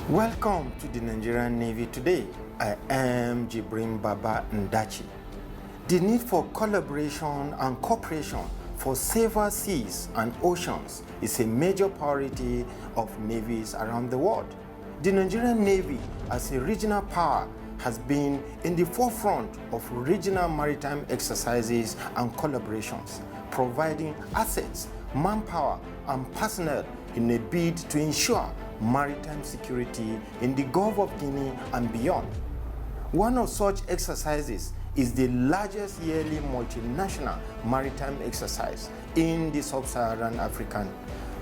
Welcome to the Nigerian Navy today. I am Jibrin Baba Ndachi. The need for collaboration and cooperation for safer seas and oceans is a major priority of navies around the world. The Nigerian Navy, as a regional power, has been in the forefront of regional maritime exercises and collaborations, providing assets, manpower, and personnel in a bid to ensure maritime security in the Gulf of Guinea and beyond. One of such exercises is the largest yearly multinational maritime exercise in the sub-Saharan African,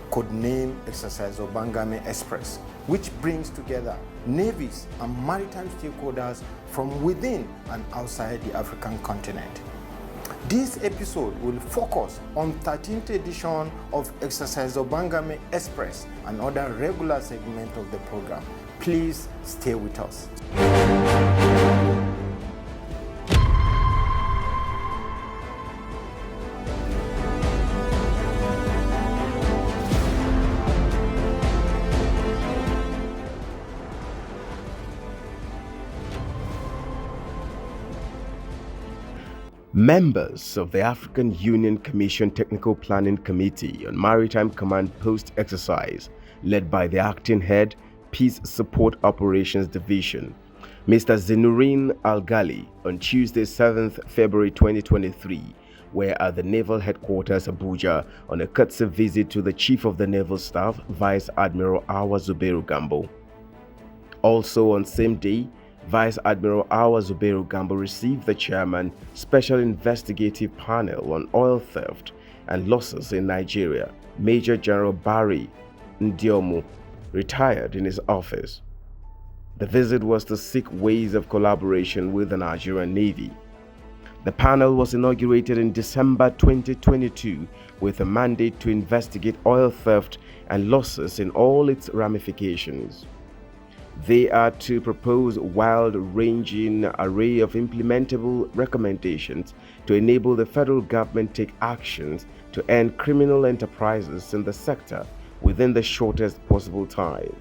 codenamed Exercise OBANGAME Express, which brings together navies and maritime stakeholders from within and outside the African continent. This episode will focus on 13th edition of Exercise OBANGAME Express and other regular segments of the program. Please stay with us. Members of the African Union Commission Technical Planning Committee on Maritime Command Post Exercise, led by the acting head, Peace Support Operations Division, Mr. Zenurin Al-Ghali, on Tuesday, 7th February 2023, were at the Naval Headquarters Abuja on a courtesy visit to the Chief of the Naval Staff, Vice Admiral Awa Zubairu Gambo. Also on same day, Vice Admiral Awa Zubairu Gambo received the Chairman, Special Investigative Panel on Oil Theft and Losses in Nigeria, Major General Barry Ndiomu, retired, in his office. The visit was to seek ways of collaboration with the Nigerian Navy. The panel was inaugurated in December 2022 with a mandate to investigate oil theft and losses in all its ramifications. They are to propose a wide-ranging array of implementable recommendations to enable the federal government take actions to end criminal enterprises in the sector within the shortest possible time.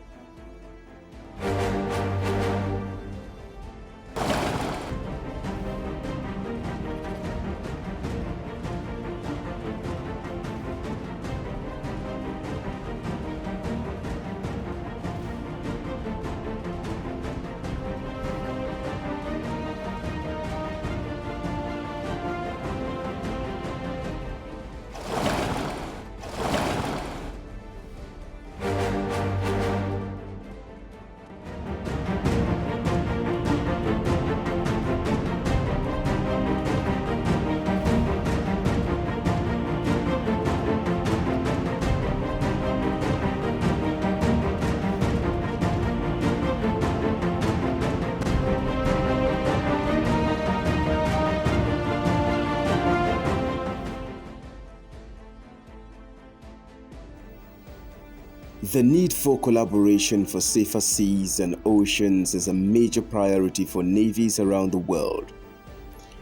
The need for collaboration for safer seas and oceans is a major priority for navies around the world.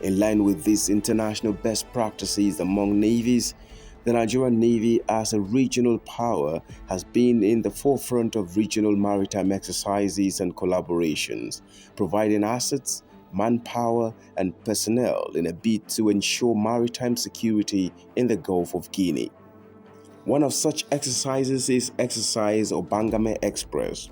In line with these international best practices among navies, the Nigerian Navy, as a regional power, has been in the forefront of regional maritime exercises and collaborations, providing assets, manpower, and personnel in a bid to ensure maritime security in the Gulf of Guinea. One of such exercises is Exercise OBANGAME Express.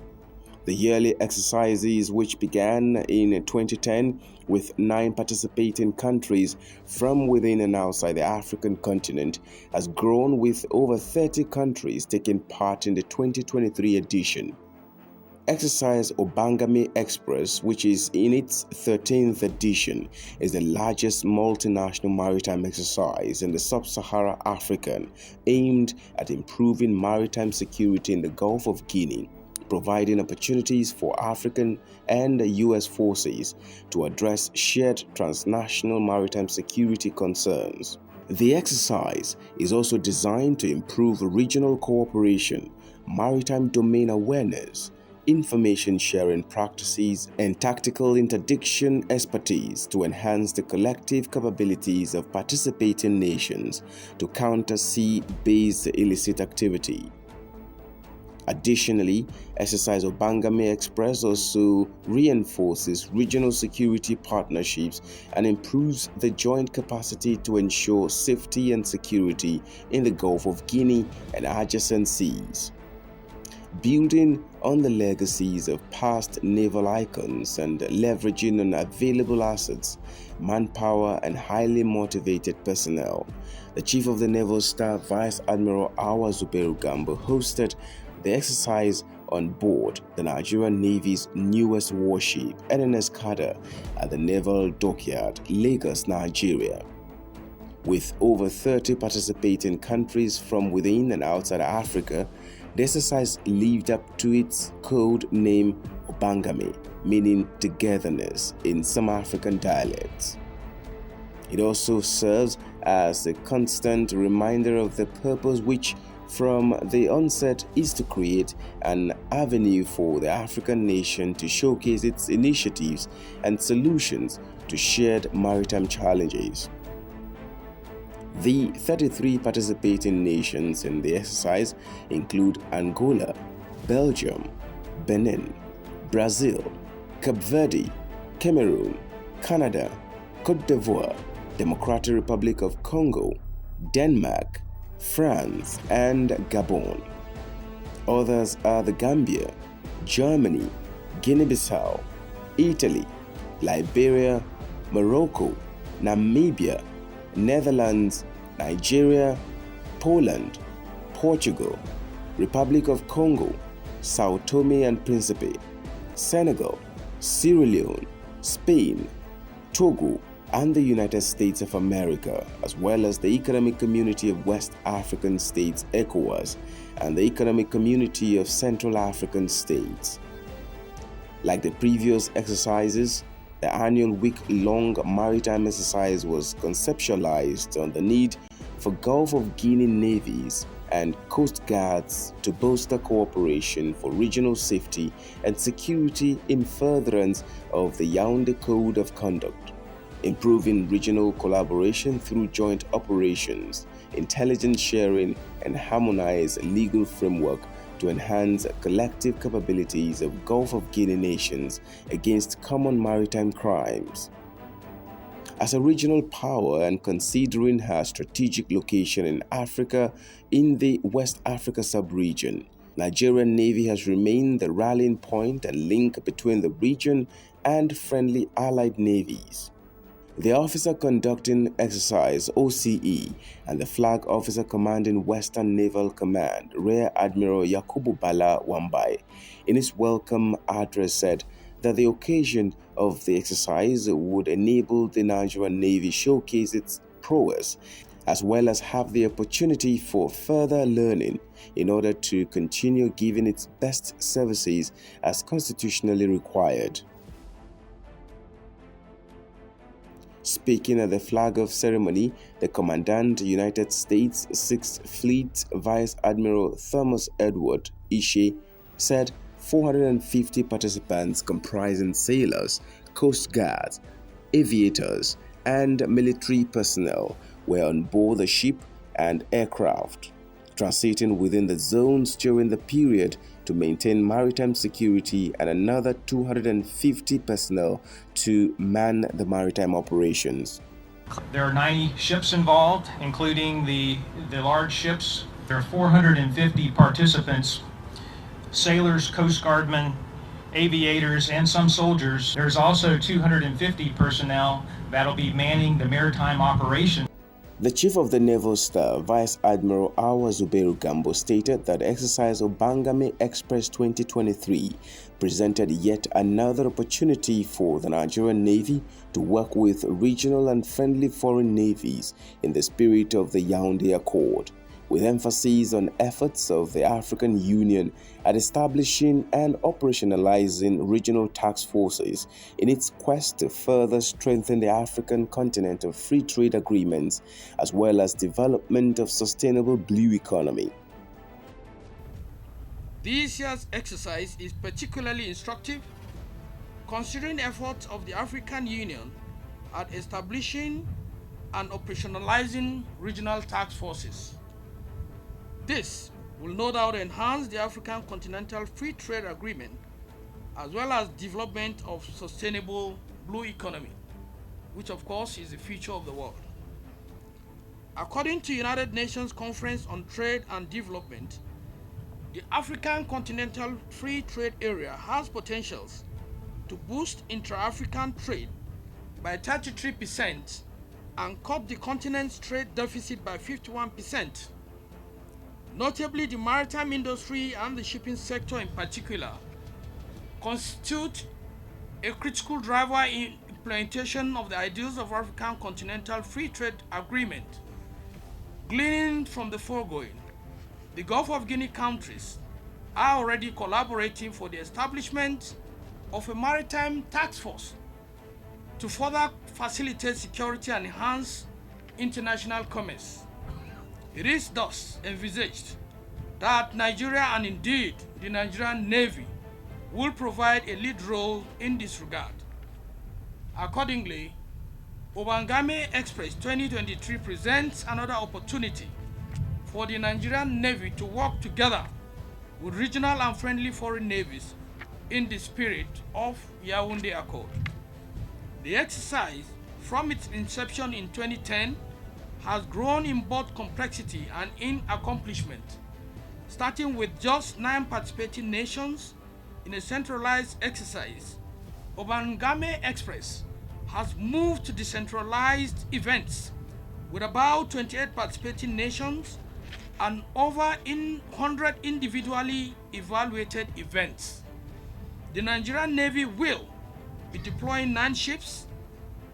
The yearly exercises, which began in 2010 with 9 participating countries from within and outside the African continent, has grown with over 30 countries taking part in the 2023 edition. Exercise OBANGAME Express, which is in its 13th edition, is the largest multinational maritime exercise in the sub-Saharan African, aimed at improving maritime security in the Gulf of Guinea, providing opportunities for African and U.S. forces to address shared transnational maritime security concerns. The exercise is also designed to improve regional cooperation, maritime domain awareness, information sharing practices, and tactical interdiction expertise to enhance the collective capabilities of participating nations to counter sea-based illicit activity. Additionally, exercise OBANGAME Express also reinforces regional security partnerships and improves the joint capacity to ensure safety and security in the Gulf of Guinea and adjacent seas. Building on the legacies of past naval icons and leveraging on available assets, manpower, and highly motivated personnel, the Chief of the Naval Staff, Vice Admiral Awa Zubairu Gambo, hosted the exercise on board the Nigerian Navy's newest warship, NNS Kada, at the Naval Dockyard, Lagos, Nigeria. With over 30 participating countries from within and outside Africa, the exercise lived up to its code name OBANGAME, meaning togetherness in some African dialects. It also serves as a constant reminder of the purpose which, from the onset, is to create an avenue for the African nation to showcase its initiatives and solutions to shared maritime challenges. The 33 participating nations in the exercise include Angola, Belgium, Benin, Brazil, Cape Verde, Cameroon, Canada, Côte d'Ivoire, Democratic Republic of Congo, Denmark, France, and Gabon. Others are the Gambia, Germany, Guinea-Bissau, Italy, Liberia, Morocco, Namibia, Netherlands, Nigeria, Poland, Portugal, Republic of Congo, Sao Tome and Principe, Senegal, Sierra Leone, Spain, Togo, and the United States of America, as well as the Economic Community of West African States, ECOWAS, and the Economic Community of Central African States. Like the previous exercises, the annual week-long maritime exercise was conceptualized on the need for Gulf of Guinea navies and coast guards to bolster cooperation for regional safety and security in furtherance of the Yaoundé Code of Conduct, improving regional collaboration through joint operations, intelligence sharing, and harmonized legal framework to enhance collective capabilities of Gulf of Guinea nations against common maritime crimes. As a regional power and considering her strategic location in Africa in the West Africa sub-region, Nigerian Navy has remained the rallying point and link between the region and friendly allied navies. The officer conducting exercise OCE and the flag officer commanding Western Naval Command, Rear Admiral Yakubu Bala Wambai, in his welcome address said that the occasion of the exercise would enable the Nigerian Navy showcase its prowess, as well as have the opportunity for further learning in order to continue giving its best services as constitutionally required. Speaking at the flag-off ceremony, the Commandant United States 6th Fleet Vice Admiral Thomas Edward Ishe said 450 participants comprising sailors, coast guards, aviators, and military personnel were on board the ship and aircraft, transiting within the zones during the period to maintain maritime security, and another 250 personnel to man the maritime operations. There are 90 ships involved, including the large ships. There are 450 participants, sailors, coast guardmen, aviators, and some soldiers. There's also 250 personnel that'll be manning the maritime operation. The Chief of the Naval Staff, Vice Admiral Awa Zubairu Gambo, stated that the exercise OBANGAME Express 2023 presented yet another opportunity for the Nigerian Navy to work with regional and friendly foreign navies in the spirit of the Yaoundé Accord, with emphasis on efforts of the African Union at establishing and operationalizing regional task forces in its quest to further strengthen the African continent of free trade agreements, as well as development of sustainable blue economy. This year's exercise is particularly instructive, considering efforts of the African Union at establishing and operationalizing regional task forces. This will no doubt enhance the African Continental Free Trade Agreement, as well as development of sustainable blue economy, which of course is the future of the world. According to United Nations Conference on Trade and Development, the African Continental Free Trade Area has potentials to boost intra-African trade by 33% and cut the continent's trade deficit by 51%. Notably, the maritime industry and the shipping sector in particular constitute a critical driver in implementation of the ideals of African Continental Free Trade Agreement. Gleaning from the foregoing, the Gulf of Guinea countries are already collaborating for the establishment of a maritime task force to further facilitate security and enhance international commerce. It is thus envisaged that Nigeria, and indeed the Nigerian Navy, will provide a lead role in this regard. Accordingly, OBANGAME Express 2023 presents another opportunity for the Nigerian Navy to work together with regional and friendly foreign navies in the spirit of Yaoundé Accord. The exercise, from its inception in 2010, has grown in both complexity and in accomplishment, starting with just 9 participating nations in a centralized exercise. OBANGAME Express has moved to decentralized events with about 28 participating nations and over 100 individually evaluated events. The Nigerian Navy will be deploying 9 ships,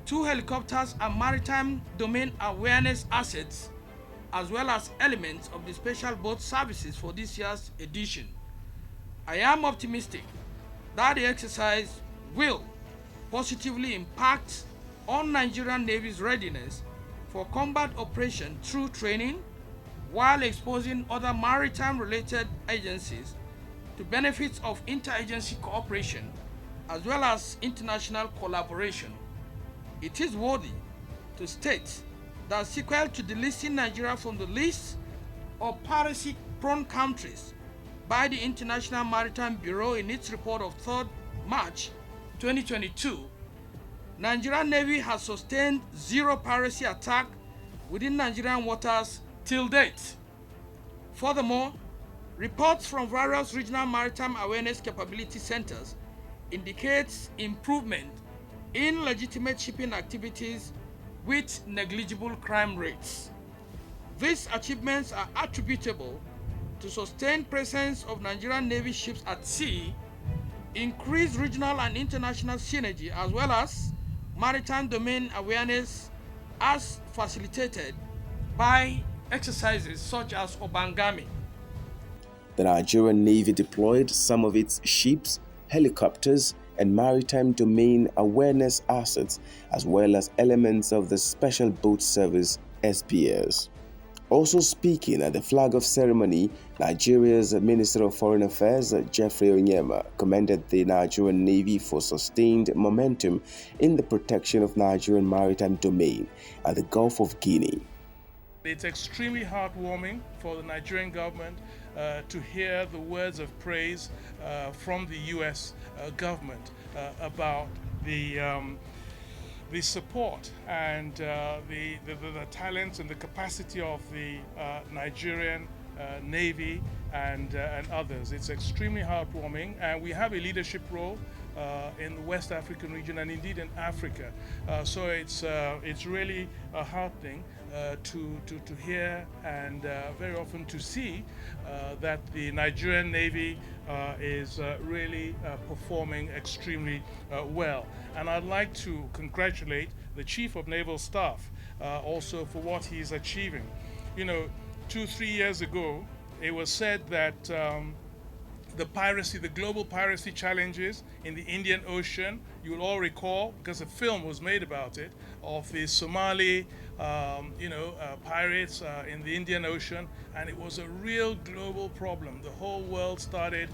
2 helicopters and maritime domain awareness assets, as well as elements of the special boat services for this year's edition. I am optimistic that the exercise will positively impact on Nigerian Navy's readiness for combat operation through training, while exposing other maritime-related agencies to benefits of interagency cooperation as well as international collaboration. It is worthy to state that sequel to delisting Nigeria from the list of piracy-prone countries by the International Maritime Bureau in its report of 3rd March 2022, Nigerian Navy has sustained 0 piracy attack within Nigerian waters till date. Furthermore, reports from various regional maritime awareness capability centers indicates improvement in legitimate shipping activities with negligible crime rates. These achievements are attributable to sustained presence of Nigerian Navy ships at sea, increased regional and international synergy, as well as maritime domain awareness as facilitated by exercises such as OBANGAME. The Nigerian Navy deployed some of its ships, helicopters, and maritime domain awareness assets, as well as elements of the Special Boat Service (SPS). Also speaking at the flag-off ceremony, Nigeria's Minister of Foreign Affairs, Geoffrey Onyema, commended the Nigerian Navy for sustained momentum in the protection of Nigerian maritime domain at the Gulf of Guinea. It's extremely heartwarming for the Nigerian government to hear the words of praise from the U.S. government about the support and the talents and the capacity of the Nigerian Navy and others. It's extremely heartwarming, and we have a leadership role in the West African region and indeed in Africa. So it's really heartening to hear and very often to see that the Nigerian Navy is really performing extremely well. And I'd like to congratulate the Chief of Naval Staff also for what he's achieving. You know, 2-3 years ago, it was said that the global piracy challenges in the Indian Ocean, you will all recall, because a film was made about it, of the Somali pirates in the Indian Ocean, and it was a real global problem. The whole world started,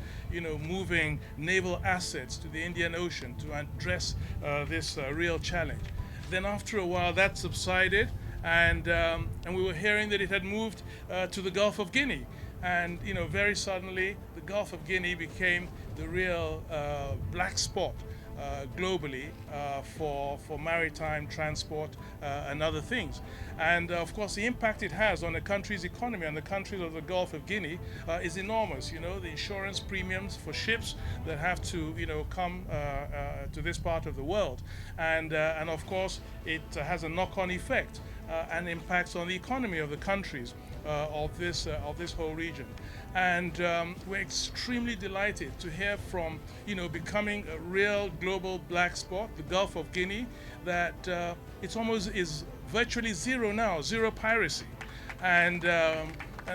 moving naval assets to the Indian Ocean to address this real challenge. Then after a while that subsided, and we were hearing that it had moved to the Gulf of Guinea. And very suddenly the Gulf of Guinea became the real black spot globally for maritime transport and other things. And of course the impact it has on the country's economy and the countries of the Gulf of Guinea is enormous. The insurance premiums for ships that have to come to this part of the world, and of course it has a knock-on effect and impacts on the economy of the countries of this whole region. And we're extremely delighted to hear from becoming a real global black spot, the Gulf of Guinea, that it's almost is virtually zero now, zero piracy, and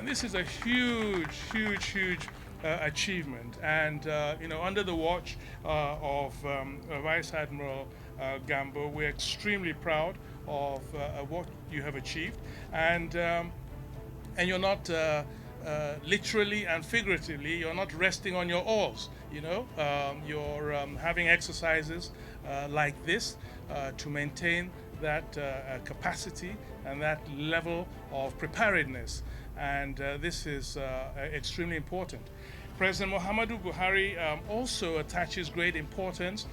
this is a huge achievement. And under the watch of Vice Admiral Gambo, we're extremely proud of what you have achieved, and you're not literally and figuratively, you're not resting on your oars. You're having exercises like this to maintain that capacity and that level of preparedness, and this is extremely important. President Muhammadu Buhari also attaches great importance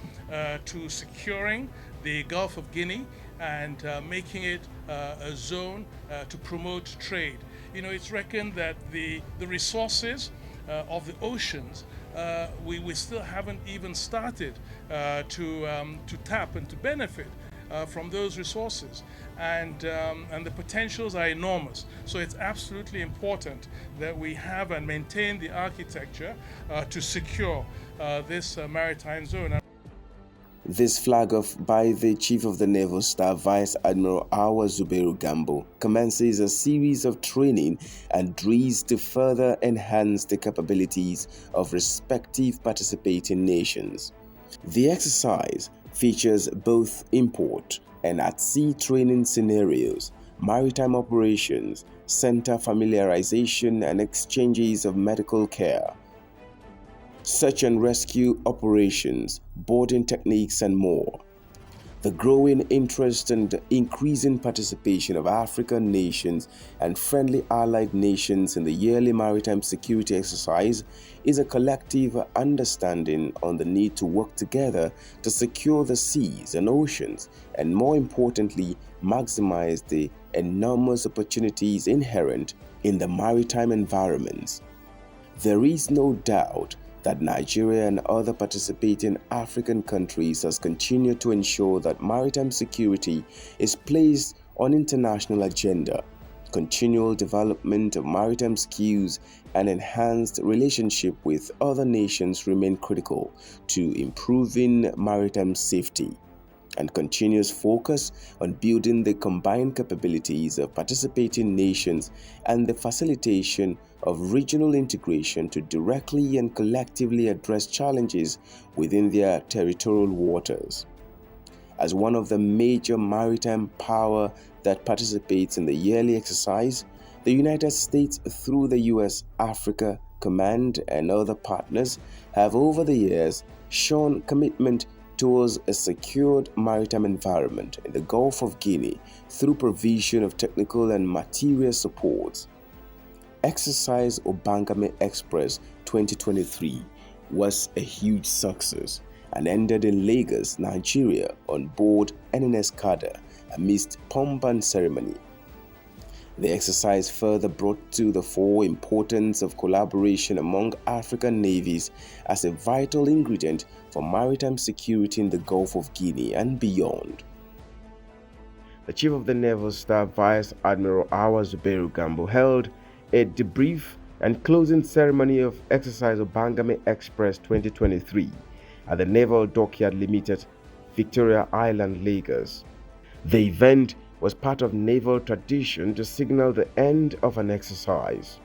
to securing the Gulf of Guinea and making it a zone to promote trade. It's reckoned that the resources of the oceans, we still haven't even started to tap and to benefit from those resources, and the potentials are enormous. So it's absolutely important that we have and maintain the architecture to secure this maritime zone. This flag off by the Chief of the Naval Staff, Vice Admiral Awa Zubairu Gambo, commences a series of training and drills to further enhance the capabilities of respective participating nations. The exercise features both import and at-sea training scenarios, maritime operations, center familiarization and exchanges of medical care, search and rescue operations, boarding techniques, and more. The growing interest and increasing participation of African nations and friendly allied nations in the yearly maritime security exercise is a collective understanding on the need to work together to secure the seas and oceans, and more importantly, maximize the enormous opportunities inherent in the maritime environments. There is no doubt that Nigeria and other participating African countries has continued to ensure that maritime security is placed on international agenda. Continual development of maritime skills and enhanced relationship with other nations remain critical to improving maritime safety, and continuous focus on building the combined capabilities of participating nations and the facilitation of regional integration to directly and collectively address challenges within their territorial waters. As one of the major maritime power that participates in the yearly exercise, the United States, through the U.S. Africa Command and other partners, have over the years shown commitment towards a secured maritime environment in the Gulf of Guinea through provision of technical and material support. Exercise OBANGAME Express 2023 was a huge success and ended in Lagos, Nigeria, on board NNS Kada amidst pomp and ceremony. The exercise further brought to the fore importance of collaboration among African navies as a vital ingredient for maritime security in the Gulf of Guinea and beyond. The Chief of the Naval Staff, Vice Admiral Awa Zubairu Gambo, held a debrief and closing ceremony of Exercise OBANGAME Express 2023 at the Naval Dockyard Limited, Victoria Island, Lagos. The event was part of naval tradition to signal the end of an exercise.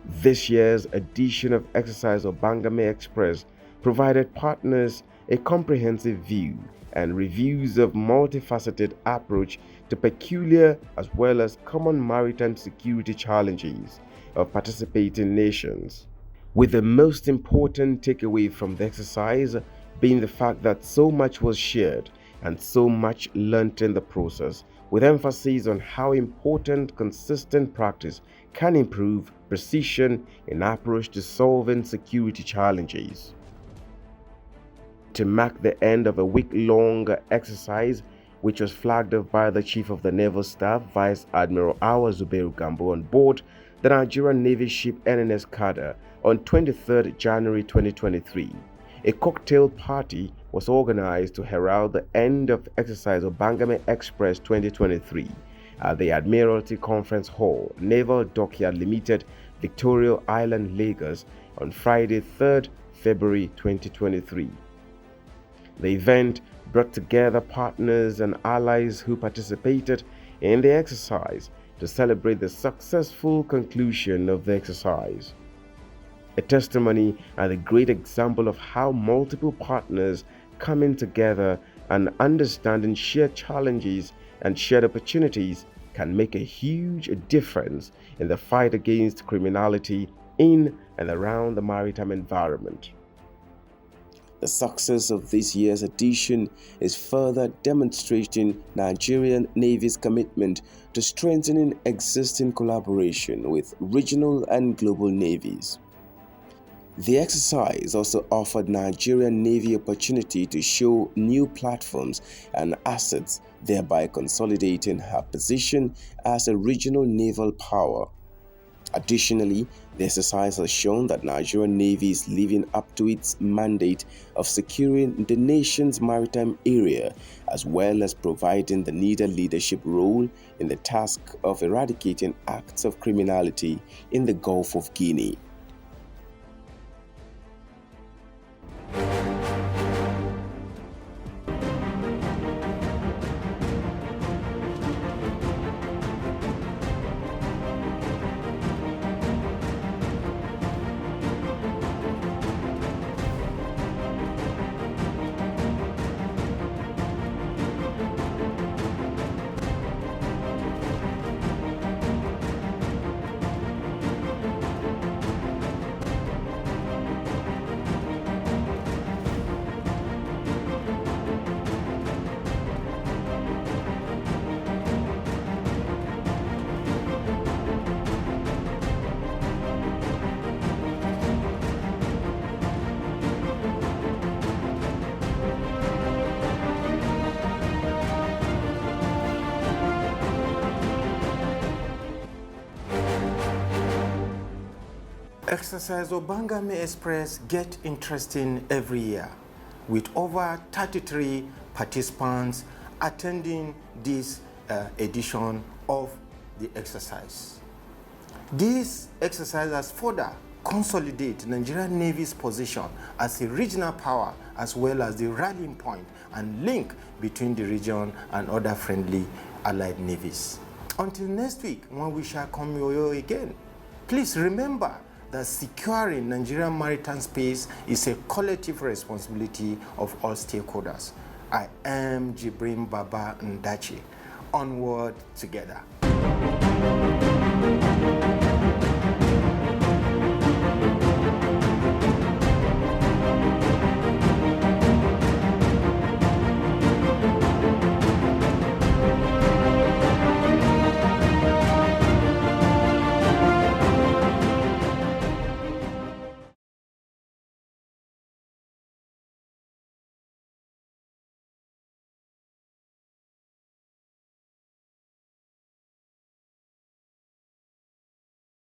This year's edition of Exercise OBANGAME Express provided partners a comprehensive view and reviews of multifaceted approach to peculiar as well as common maritime security challenges of participating nations, with the most important takeaway from the exercise being the fact that so much was shared and so much learnt in the process, with emphasis on how important consistent practice can improve precision in approach to solving security challenges. To mark the end of a week-long exercise, which was flagged off by the Chief of the Naval Staff, Vice Admiral Awa Zubairu Gambo, on board the Nigerian Navy ship NNS Kada on 23 January 2023, a cocktail party was organized to herald the end of exercise OBANGAME Express 2023 at the Admiralty Conference Hall, Naval Dockyard Limited, Victoria Island, Lagos, on Friday, 3rd February 2023. The event brought together partners and allies who participated in the exercise to celebrate the successful conclusion of the exercise. A testimony and a great example of how multiple partners coming together and understanding shared challenges and shared opportunities can make a huge difference in the fight against criminality in and around the maritime environment. The success of this year's edition is further demonstrating Nigerian Navy's commitment to strengthening existing collaboration with regional and global navies. The exercise also offered Nigerian Navy opportunity to show new platforms and assets, thereby consolidating her position as a regional naval power. Additionally, the exercise has shown that Nigerian Navy is living up to its mandate of securing the nation's maritime area, as well as providing the needed leadership role in the task of eradicating acts of criminality in the Gulf of Guinea. Exercise OBANGAME Express get interesting every year, with over 33 participants attending this edition of the exercise. This exercise has further consolidated Nigerian Navy's position as a regional power, as well as the rallying point and link between the region and other friendly allied navies. Until next week, when we shall come your way again, please remember that securing Nigerian maritime space is a collective responsibility of all stakeholders. I am Jibrim Baba Ndachi. Onward together.